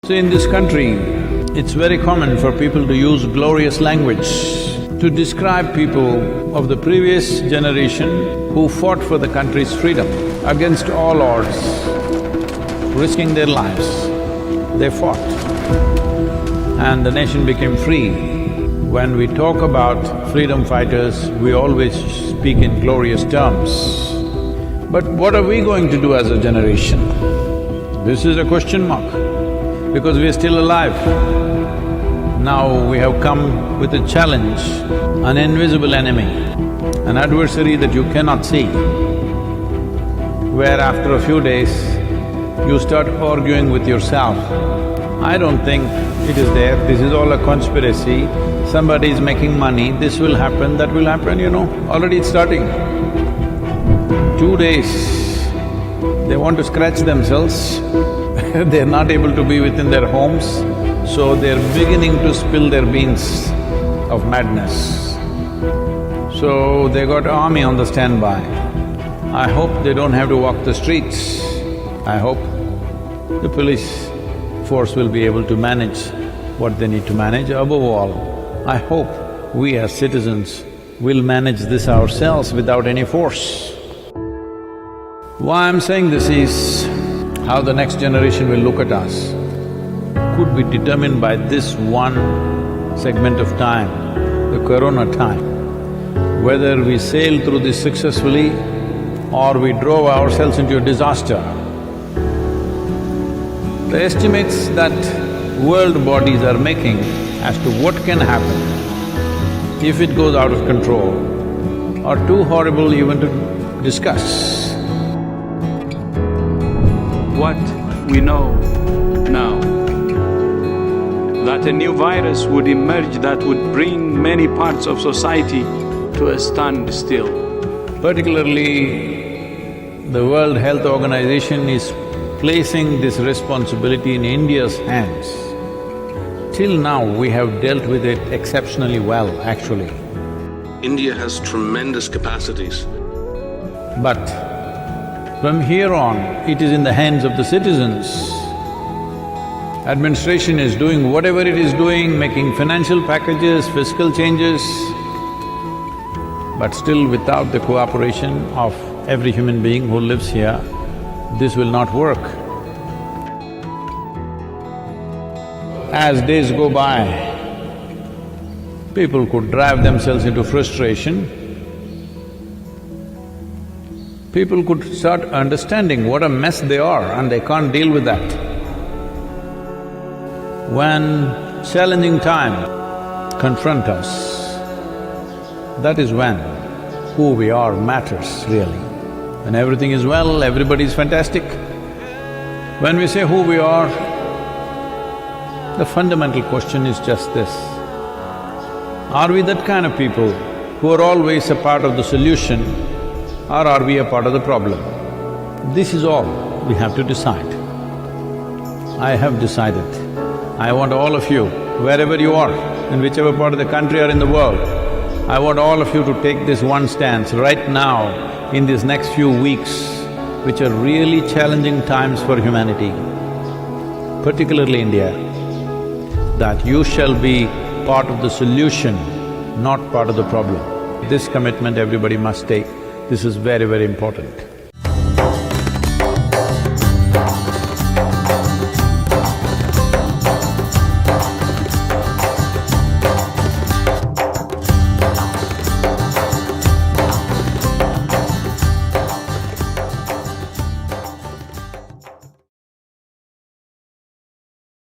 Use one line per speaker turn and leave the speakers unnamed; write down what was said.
So in this country, it's very common for people to use glorious language to describe people of the previous generation who fought for the country's freedom against all odds, risking their lives. They fought and the nation became free. When we talk about freedom fighters, we always speak in glorious terms. But what are we going to do as a generation? This is a question mark, because we are still alive. Now we have come with a challenge, an invisible enemy, an adversary that you cannot see, where after a few days, you start arguing with yourself. I don't think it is there, this is all a conspiracy, somebody is making money, this will happen, that will happen, already it's starting. 2 days, they want to scratch themselves they're not able to be within their homes, so they're beginning to spill their beans of madness. So they got army on the standby. I hope they don't have to walk the streets. I hope the police force will be able to manage what they need to manage. Above all, I hope we as citizens will manage this ourselves without any force. Why I'm saying this is, how the next generation will look at us could be determined by this one segment of time, the corona time. Whether we sail through this successfully or we drove ourselves into a disaster. The estimates that world bodies are making as to what can happen if it goes out of control are too horrible even to discuss.
What we know now, that a new virus would emerge that would bring many parts of society to a standstill.
Particularly, the World Health Organization is placing this responsibility in India's hands. Till now, we have dealt with it exceptionally well, actually.
India has tremendous capacities.
But from here on, it is in the hands of the citizens. Administration is doing whatever it is doing, making financial packages, fiscal changes, but still without the cooperation of every human being who lives here, this will not work. As days go by, people could drive themselves into frustration. People could start understanding what a mess they are and they can't deal with that. When challenging time confront us, that is when who we are matters really. When everything is well, everybody is fantastic. When we say who we are, the fundamental question is just this: are we that kind of people who are always a part of the solution, or are we a part of the problem? This is all we have to decide. I have decided. I want all of you, wherever you are, in whichever part of the country or in the world, I want all of you to take this one stance right now, in these next few weeks, which are really challenging times for humanity, particularly India, that you shall be part of the solution, not part of the problem. This commitment everybody must take. This is very, very important.